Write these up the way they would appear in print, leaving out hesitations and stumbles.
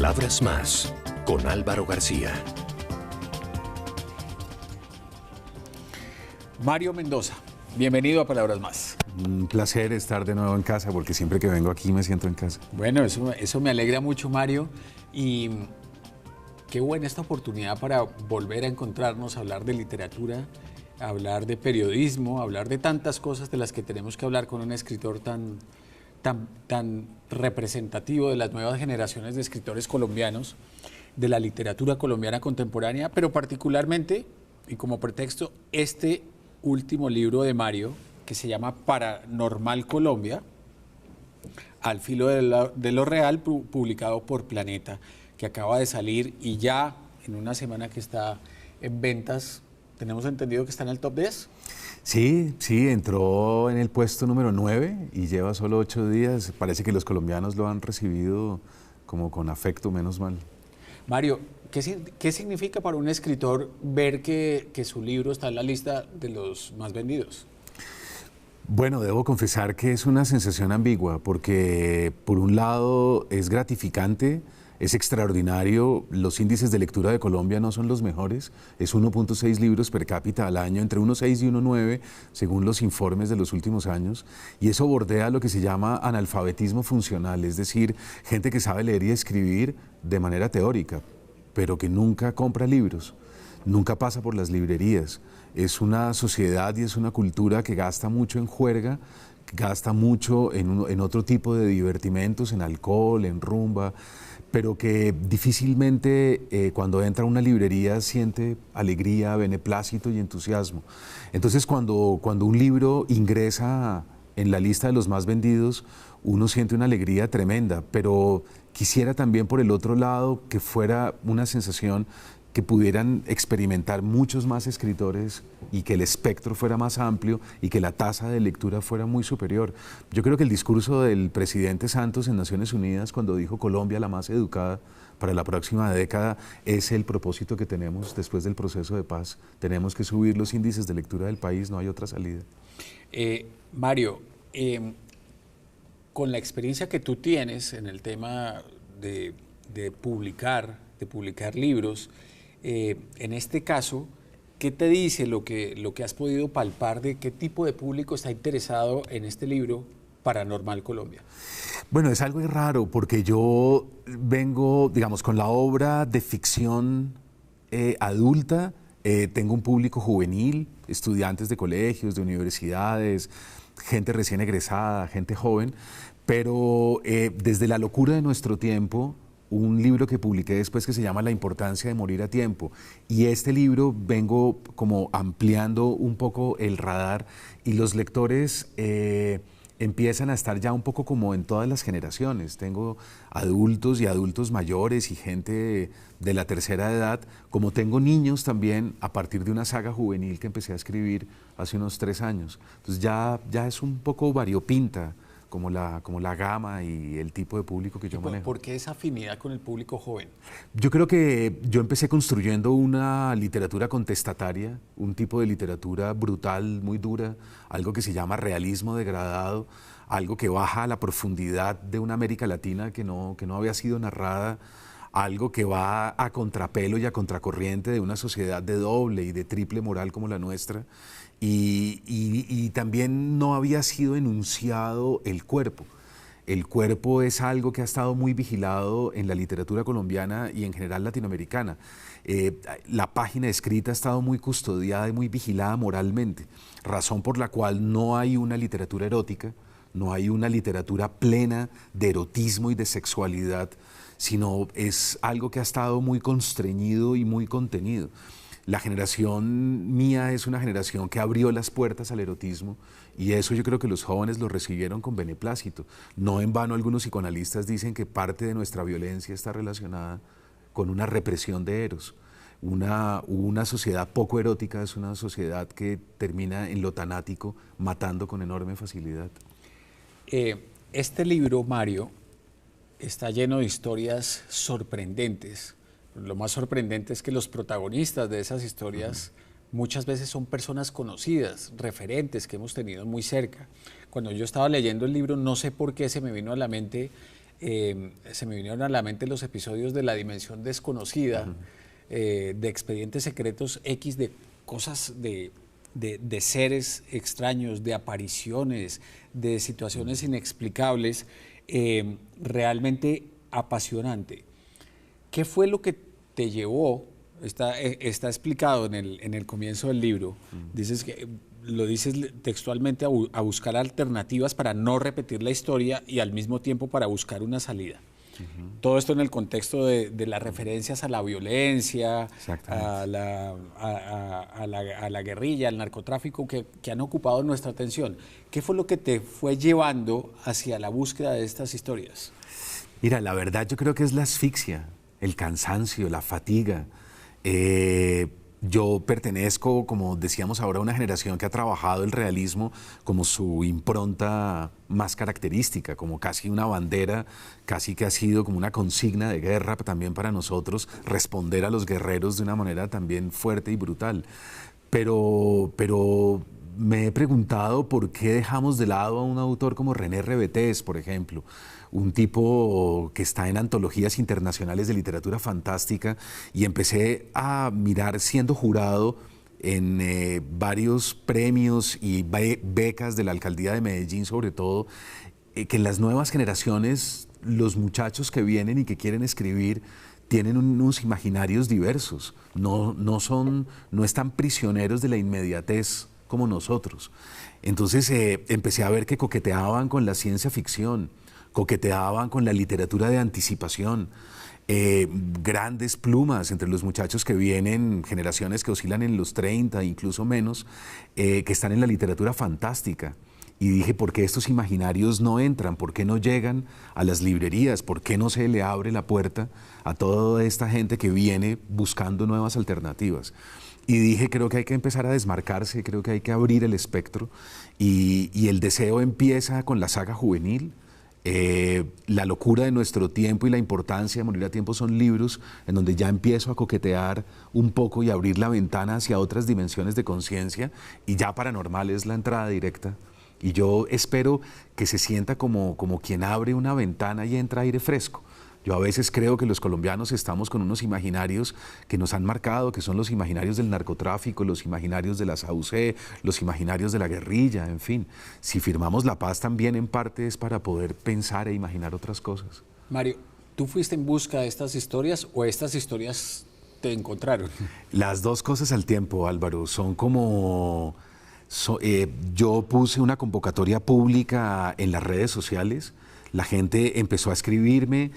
Palabras Más, con Álvaro García. Mario Mendoza, bienvenido a Palabras Más. Un placer estar de nuevo en casa, porque siempre que vengo aquí me siento en casa. Bueno, eso me alegra mucho, Mario, y qué buena esta oportunidad para volver a encontrarnos, a hablar de literatura, a hablar de periodismo, a hablar de tantas cosas de las que tenemos que hablar con un escritor tan representativo de las nuevas generaciones de escritores colombianos, de la literatura colombiana contemporánea, pero particularmente, y como pretexto, este último libro de Mario, que se llama Paranormal Colombia, al filo de lo real, publicado por Planeta, que acaba de salir y ya en una semana que está en ventas, tenemos entendido que está en el top 10. Sí, entró en el puesto número 9 y lleva solo 8 días. Parece que los colombianos lo han recibido como con afecto, menos mal. Mario, ¿qué significa para un escritor ver que su libro está en la lista de los más vendidos? Bueno, debo confesar que es una sensación ambigua, porque por un lado es gratificante, es extraordinario. Los índices de lectura de Colombia no son los mejores, es 1.6 libros per cápita al año, entre 1.6 y 1.9, según los informes de los últimos años, y eso bordea lo que se llama analfabetismo funcional, es decir, gente que sabe leer y escribir de manera teórica, pero que nunca compra libros, nunca pasa por las librerías. Es una sociedad y es una cultura que gasta mucho en juerga, que gasta mucho en otro tipo de divertimentos, en alcohol, en rumba, pero que difícilmente cuando entra a una librería siente alegría, beneplácito y entusiasmo. Entonces cuando un libro ingresa en la lista de los más vendidos, uno siente una alegría tremenda, pero quisiera también por el otro lado que fuera una sensación que pudieran experimentar muchos más escritores y que el espectro fuera más amplio y que la tasa de lectura fuera muy superior. Yo creo que el discurso del presidente Santos en Naciones Unidas, cuando dijo Colombia la más educada para la próxima década, es el propósito que tenemos después del proceso de paz. Tenemos que subir los índices de lectura del país, no hay otra salida. Mario, con la experiencia que tú tienes en el tema de publicar libros, en este caso, ¿qué te dice lo que has podido palpar de qué tipo de público está interesado en este libro Paranormal Colombia? Bueno, es algo raro porque yo vengo, digamos, con la obra de ficción adulta, tengo un público juvenil, estudiantes de colegios, de universidades, gente recién egresada, gente joven, pero desde la locura de nuestro tiempo, un libro que publiqué después que se llama La importancia de morir a tiempo, y este libro vengo como ampliando un poco el radar y los lectores empiezan a estar ya un poco como en todas las generaciones. Tengo adultos y adultos mayores y gente de la tercera edad, como tengo niños también a partir de una saga juvenil que empecé a escribir hace unos 3 años. Entonces ya es un poco variopinta como la gama y el tipo de público que yo manejo. ¿Por qué esa afinidad con el público joven? Yo creo que yo empecé construyendo una literatura contestataria, un tipo de literatura brutal, muy dura, algo que se llama realismo degradado, algo que baja a la profundidad de una América Latina que no había sido narrada, algo que va a contrapelo y a contracorriente de una sociedad de doble y de triple moral como la nuestra. Y también no había sido enunciado el cuerpo. El cuerpo es algo que ha estado muy vigilado en la literatura colombiana y en general latinoamericana. La página escrita ha estado muy custodiada y muy vigilada moralmente, razón por la cual no hay una literatura erótica, no hay una literatura plena de erotismo y de sexualidad, sino es algo que ha estado muy constreñido y muy contenido. La generación mía es una generación que abrió las puertas al erotismo y eso yo creo que los jóvenes lo recibieron con beneplácito. No en vano algunos psicoanalistas dicen que parte de nuestra violencia está relacionada con una represión de eros. Una sociedad poco erótica es una sociedad que termina en lo tanático, matando con enorme facilidad. Este libro, Mario, está lleno de historias sorprendentes. Lo más sorprendente es que los protagonistas de esas historias muchas veces son personas conocidas, referentes que hemos tenido muy cerca. Cuando yo estaba leyendo el libro, no sé por qué se me vino a la mente se me vinieron a la mente los episodios de La Dimensión Desconocida, de expedientes secretos X, de cosas de seres extraños, de apariciones, de situaciones inexplicables, realmente apasionante. ¿Qué fue lo que te llevó? Está explicado en el comienzo del libro. Lo dices textualmente, a buscar alternativas para no repetir la historia y al mismo tiempo para buscar una salida. Todo esto en el contexto de las referencias a la violencia, a la guerrilla, al narcotráfico que han ocupado nuestra atención. ¿Qué fue lo que te fue llevando hacia la búsqueda de estas historias? Mira, la verdad yo creo que es la asfixia, el cansancio, la fatiga. Yo pertenezco, como decíamos ahora, a una generación que ha trabajado el realismo como su impronta más característica, como casi una bandera, casi que ha sido como una consigna de guerra también para nosotros, responder a los guerreros de una manera también fuerte y brutal. Pero me he preguntado por qué dejamos de lado a un autor como René Rebetés, por ejemplo, un tipo que está en antologías internacionales de literatura fantástica, y empecé a mirar siendo jurado en varios premios y becas de la alcaldía de Medellín, sobre todo, que en las nuevas generaciones los muchachos que vienen y que quieren escribir tienen unos imaginarios diversos, no están prisioneros de la inmediatez como nosotros. Entonces empecé a ver que coqueteaban con la ciencia ficción, coqueteaban con la literatura de anticipación, grandes plumas entre los muchachos que vienen, generaciones que oscilan en los 30, incluso menos, que están en la literatura fantástica. Y dije, ¿por qué estos imaginarios no entran? ¿Por qué no llegan a las librerías? ¿Por qué no se le abre la puerta a toda esta gente que viene buscando nuevas alternativas? Y dije, creo que hay que empezar a desmarcarse, creo que hay que abrir el espectro, y el deseo empieza con la saga juvenil. La locura de nuestro tiempo y la importancia de Morir a tiempo son libros en donde ya empiezo a coquetear un poco y a abrir la ventana hacia otras dimensiones de conciencia, y ya Paranormal es la entrada directa. Y yo espero que se sienta como quien abre una ventana y entra aire fresco. Yo a veces creo que los colombianos estamos con unos imaginarios que nos han marcado, que son los imaginarios del narcotráfico, los imaginarios de la SAUC, los imaginarios de la guerrilla, en fin. Si firmamos la paz también en parte es para poder pensar e imaginar otras cosas. Mario, ¿tú fuiste en busca de estas historias o estas historias te encontraron? Las dos cosas al tiempo, Álvaro. Son como... yo puse una convocatoria pública en las redes sociales, la gente empezó a escribirme,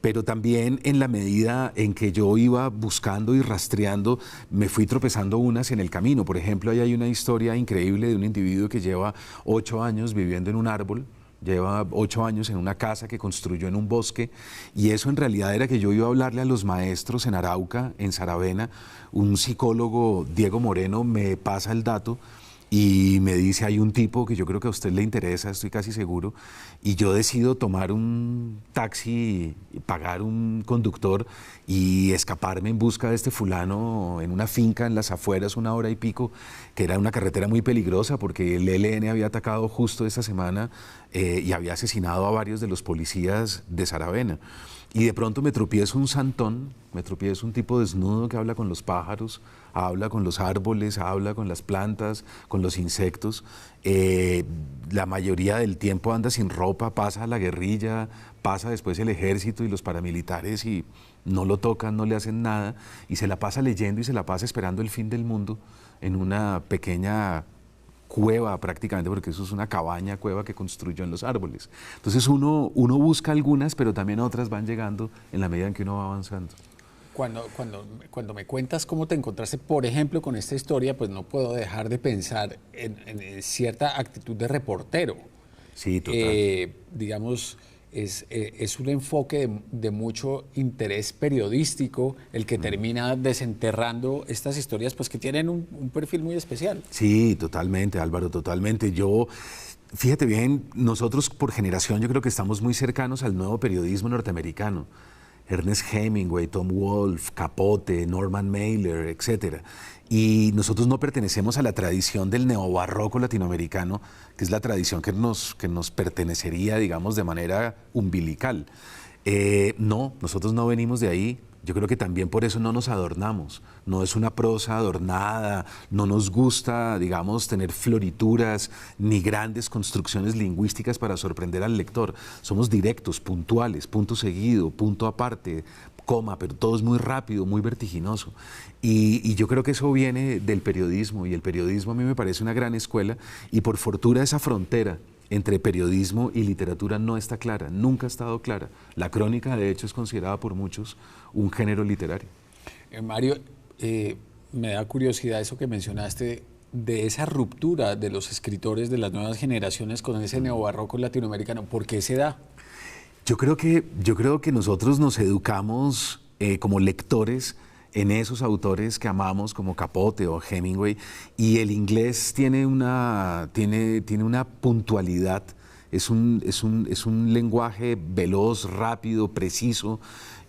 pero también en la medida en que yo iba buscando y rastreando, me fui tropezando unas en el camino. Por ejemplo, ahí hay una historia increíble de un individuo que lleva 8 años viviendo en un árbol, lleva 8 años en una casa que construyó en un bosque, y eso en realidad era que yo iba a hablarle a los maestros en Arauca, en Saravena. Un psicólogo, Diego Moreno, me pasa el dato y me dice, hay un tipo que yo creo que a usted le interesa, estoy casi seguro, y yo decido tomar un taxi, pagar un conductor y escaparme en busca de este fulano en una finca en las afueras, 1 hora y pico, que era una carretera muy peligrosa porque el ELN había atacado justo esa semana y había asesinado a varios de los policías de Saravena. Y de pronto me tropiezo un santón, me tropiezo un tipo desnudo que habla con los pájaros, habla con los árboles, habla con las plantas, con los insectos. La mayoría del tiempo anda sin ropa, pasa la guerrilla, pasa después el ejército y los paramilitares y no lo tocan, no le hacen nada, y se la pasa leyendo y se la pasa esperando el fin del mundo en una pequeña cueva prácticamente, porque eso es una cabaña, cueva que construyó en los árboles. Entonces uno busca algunas, pero también otras van llegando en la medida en que uno va avanzando. Cuando me cuentas cómo te encontraste, por ejemplo, con esta historia, pues no puedo dejar de pensar en cierta actitud de reportero. Sí, total. Digamos, es un enfoque de mucho interés periodístico el que termina desenterrando estas historias, pues que tienen un perfil muy especial. Sí, totalmente, Álvaro, totalmente. Fíjate bien, nosotros por generación yo creo que estamos muy cercanos al nuevo periodismo norteamericano. Ernest Hemingway, Tom Wolfe, Capote, Norman Mailer, etc. Y nosotros no pertenecemos a la tradición del neobarroco latinoamericano, que es la tradición que nos pertenecería, digamos, de manera umbilical. No, nosotros no venimos de ahí. Yo creo que también por eso no nos adornamos. No es una prosa adornada, no nos gusta, digamos, tener florituras ni grandes construcciones lingüísticas para sorprender al lector. Somos directos, puntuales, punto seguido, punto aparte, coma, pero todo es muy rápido, muy vertiginoso. Y yo creo que eso viene del periodismo, y el periodismo a mí me parece una gran escuela, y por fortuna esa frontera entre periodismo y literatura no está clara, nunca ha estado clara. La crónica, de hecho, es considerada por muchos un género literario. Mario, me da curiosidad eso que mencionaste de esa ruptura de los escritores de las nuevas generaciones con ese neobarroco latinoamericano. ¿Por qué se da? Yo creo que nosotros nos educamos como lectores en esos autores que amamos, como Capote o Hemingway, y el inglés tiene una puntualidad, es un lenguaje veloz, rápido, preciso,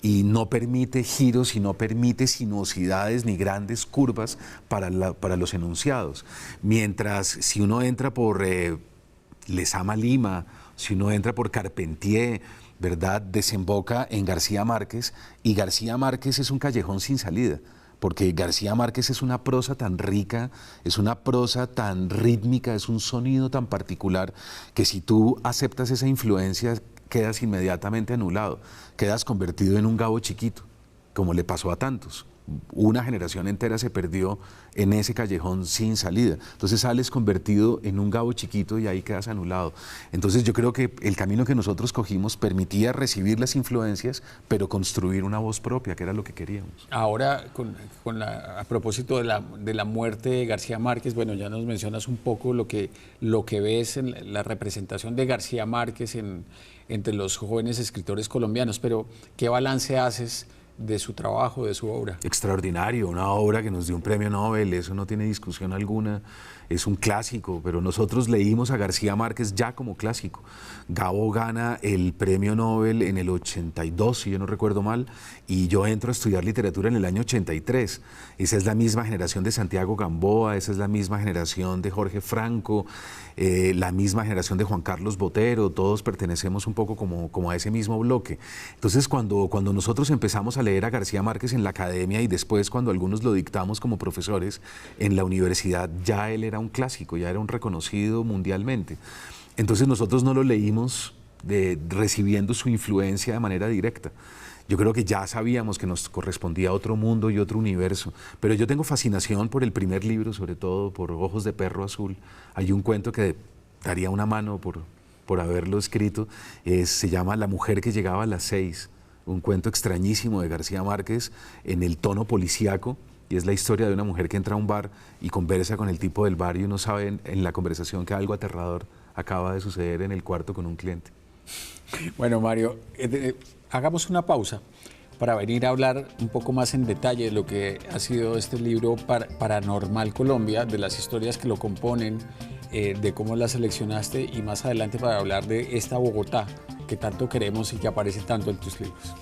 y no permite giros y no permite sinuosidades ni grandes curvas para los enunciados. Mientras si uno entra por Lezama Lima, si uno entra por Carpentier, ¿verdad?, desemboca en García Márquez, y García Márquez es un callejón sin salida, porque García Márquez es una prosa tan rica, es una prosa tan rítmica, es un sonido tan particular, que si tú aceptas esa influencia, quedas inmediatamente anulado, quedas convertido en un Gabo chiquito, como le pasó a tantos. Una generación entera se perdió en ese callejón sin salida. Entonces sales convertido en un Gabo chiquito y ahí quedas anulado. Entonces yo creo que el camino que nosotros cogimos permitía recibir las influencias, pero construir una voz propia, que era lo que queríamos. Ahora, a propósito de la muerte de García Márquez, bueno, ya nos mencionas un poco lo que ves en la representación de García Márquez entre los jóvenes escritores colombianos, pero ¿qué balance haces de su trabajo, de su obra? Extraordinario, una obra que nos dio un premio Nobel, eso no tiene discusión alguna, es un clásico, pero nosotros leímos a García Márquez ya como clásico. Gabo gana el premio Nobel en el 82, si yo no recuerdo mal, y yo entro a estudiar literatura en el año 83. Esa es la misma generación de Santiago Gamboa, esa es la misma generación de Jorge Franco, la misma generación de Juan Carlos Botero, todos pertenecemos un poco como a ese mismo bloque. Entonces cuando nosotros empezamos a leer a García Márquez en la academia, y después cuando algunos lo dictamos como profesores en la universidad, ya él era un clásico, ya era un reconocido mundialmente. Entonces nosotros no lo leímos recibiendo su influencia de manera directa. Yo creo que ya sabíamos que nos correspondía otro mundo y otro universo, pero yo tengo fascinación por el primer libro, sobre todo por Ojos de Perro Azul. Hay un cuento que daría una mano por haberlo escrito, se llama La mujer que llegaba a las 6, un cuento extrañísimo de García Márquez en el tono policíaco, y es la historia de una mujer que entra a un bar y conversa con el tipo del bar, y uno sabe en la conversación que algo aterrador acaba de suceder en el cuarto con un cliente. Bueno, Mario, hagamos una pausa para venir a hablar un poco más en detalle de lo que ha sido este libro Paranormal Colombia, de las historias que lo componen, de cómo las seleccionaste, y más adelante para hablar de esta Bogotá que tanto queremos y que aparece tanto en tus libros.